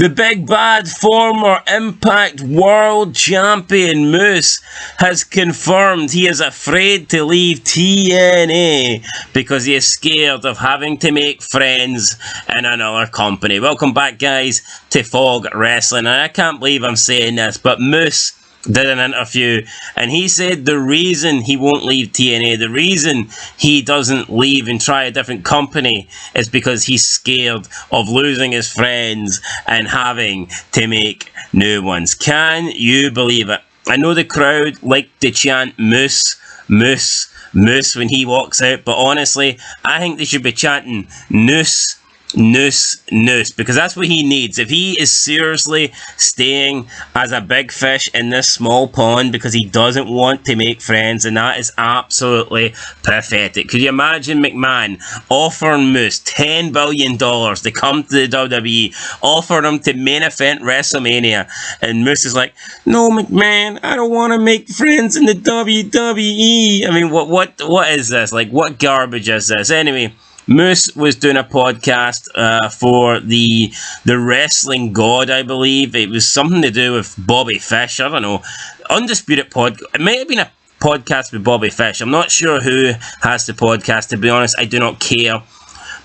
The big bad former Impact World Champion Moose has confirmed he is afraid to leave TNA because he is scared of having to make friends in another company. Welcome back, guys, to Fog Wrestling. And I can't believe I'm saying this, but Moose did an interview and he said the reason he won't leave TNA, the reason he doesn't leave and try a different company is because he's scared of losing his friends and having to make new ones. Can you believe it? I know the crowd like to chant Moose, Moose, Moose when he walks out, but honestly, I think they should be chanting Noose, Noose, Noose, because that's what he needs. If he is seriously staying as a big fish in this small pond because he doesn't want to make friends, and that is absolutely pathetic. Could you imagine McMahon offering Moose $10 billion to come to the WWE, offering him to main event WrestleMania, and Moose is like, no, McMahon, I don't want to make friends in the WWE. I mean, what is this? Like, what garbage is this? Anyway, Moose was doing a podcast for the Wrestling God, I believe. It was something to do with Bobby Fish. I don't know. Undisputed Podcast. It might have been a podcast with Bobby Fish. I'm not sure who has the podcast. To be honest, I do not care.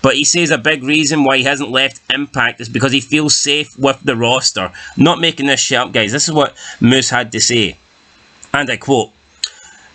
But he says a big reason why he hasn't left Impact is because he feels safe with the roster. Not making this shit up, guys. This is what Moose had to say. And I quote,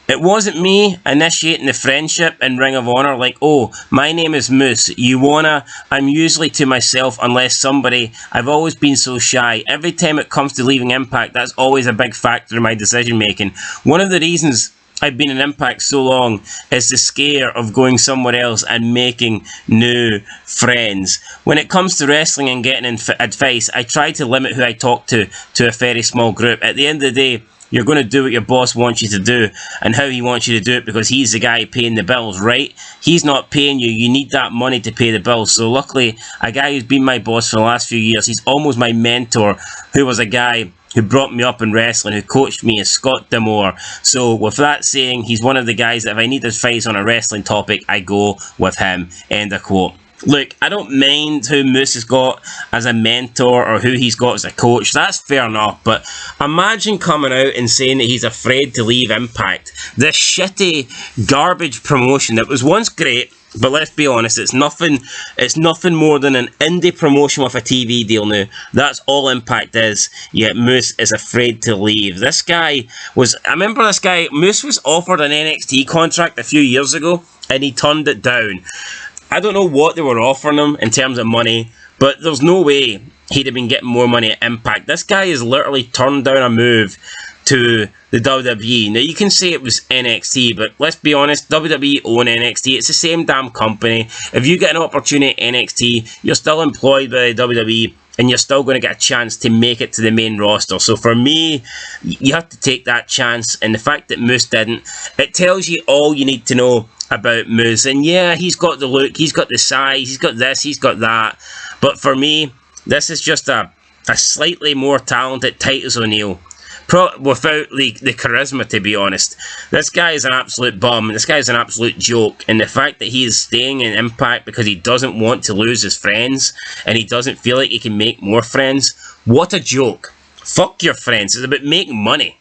"It wasn't me initiating the friendship in Ring of Honor, like, oh, my name is Moose, you wanna? I'm usually to myself unless somebody, I've always been so shy. Every time it comes to leaving Impact, that's always a big factor in my decision making. One of the reasons I've been in Impact so long is the scare of going somewhere else and making new friends. When it comes to wrestling and getting advice, I try to limit who I talk to a very small group. At the end of the day, you're going to do what your boss wants you to do and how he wants you to do it because he's the guy paying the bills, right? He's not paying you. You need that money to pay the bills. So luckily, a guy who's been my boss for the last few years, he's almost my mentor, who was a guy who brought me up in wrestling, who coached me, is Scott D'Amore. So with that saying, he's one of the guys that if I need advice on a wrestling topic, I go with him." End of quote. Look, I don't mind who Moose has got as a mentor or who he's got as a coach. That's fair enough. But imagine coming out and saying that he's afraid to leave Impact. This shitty garbage promotion that was once great, but let's be honest, it's nothing more than an indie promotion with a TV deal now. That's all Impact is. Yet Moose is afraid to leave. This guy was, I remember this guy, Moose was offered an NXT contract a few years ago and he turned it down. I don't know what they were offering him in terms of money, but there's no way he'd have been getting more money at Impact. This guy has literally turned down a move to the WWE. Now, you can say it was NXT, but let's be honest, WWE own NXT. It's the same damn company. If you get an opportunity at NXT, you're still employed by the WWE, and you're still going to get a chance to make it to the main roster. So for me, you have to take that chance, and the fact that Moose didn't, it tells you all you need to know about Moose. And yeah, he's got the look, he's got the size, he's got this, he's got that. But for me, this is just a slightly more talented Titus O'Neil. Without the charisma, to be honest. This guy is an absolute bum. This guy is an absolute joke. And the fact that he is staying in Impact because he doesn't want to lose his friends and he doesn't feel like he can make more friends, what a joke. Fuck your friends. It's about making money.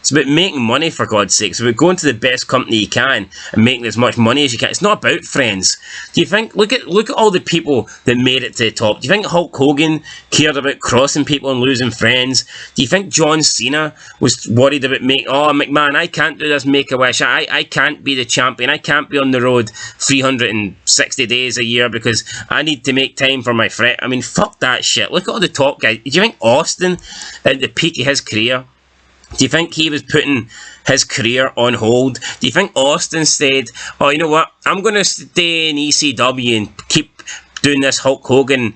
It's about making money, for God's sake. It's about going to the best company you can and making as much money as you can. It's not about friends. Do you think, look at all the people that made it to the top. Do you think Hulk Hogan cared about crossing people and losing friends? Do you think John Cena was worried about McMahon, I can't do this Make-A-Wish. I can't be the champion. I can't be on the road 360 days a year because I need to make time for my friend. I mean, fuck that shit. Look at all the top guys. Do you think Austin, at the peak of his career, do you think he was putting his career on hold? Do you think Austin said, oh, you know what, I'm going to stay in ECW and keep doing this Hulk Hogan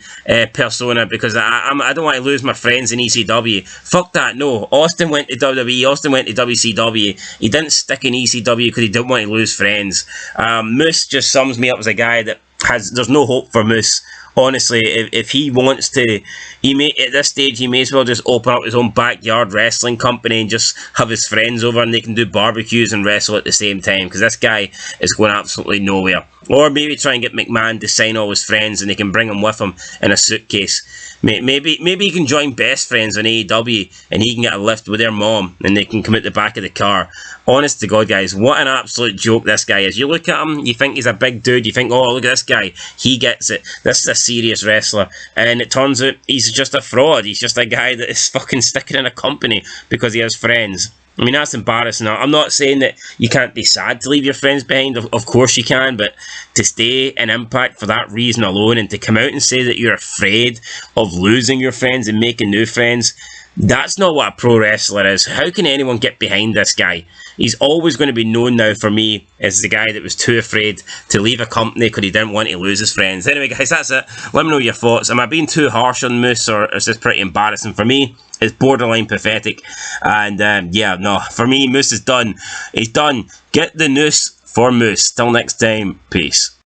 persona because I don't want to lose my friends in ECW? Fuck that, no. Austin went to WWE, Austin went to WCW. He didn't stick in ECW because he didn't want to lose friends. Moose just sums me up as a guy that there's no hope for Moose Honestly, if he wants to, at this stage he may as well just open up his own backyard wrestling company and just have his friends over and they can do barbecues and wrestle at the same time, because this guy is going absolutely nowhere. Or maybe try and get McMahon to sign all his friends and they can bring him with him in a suitcase. Maybe he can join Best Friends on AEW and he can get a lift with their mom and they can come out the back of the car. Honest to God, guys, what an absolute joke this guy is. You look at him, you think he's a big dude, you think, oh, look at this guy, he gets it. This is a serious wrestler. And it turns out he's just a fraud. He's just a guy that is fucking sticking in a company because he has friends. I mean, that's embarrassing. I'm not saying that you can't be sad to leave your friends behind. Of course you can, but to stay in Impact for that reason alone and to come out and say that you're afraid of losing your friends and making new friends, that's not what a pro wrestler is. How can anyone get behind this guy? He's always going to be known now for me as the guy that was too afraid to leave a company because he didn't want to lose his friends. Anyway, guys, that's it. Let me know your thoughts. Am I being too harsh on Moose, or is this pretty embarrassing? For me, it's borderline pathetic. And yeah, no, for me, Moose is done. He's done. Get the noose for Moose. Till next time, peace.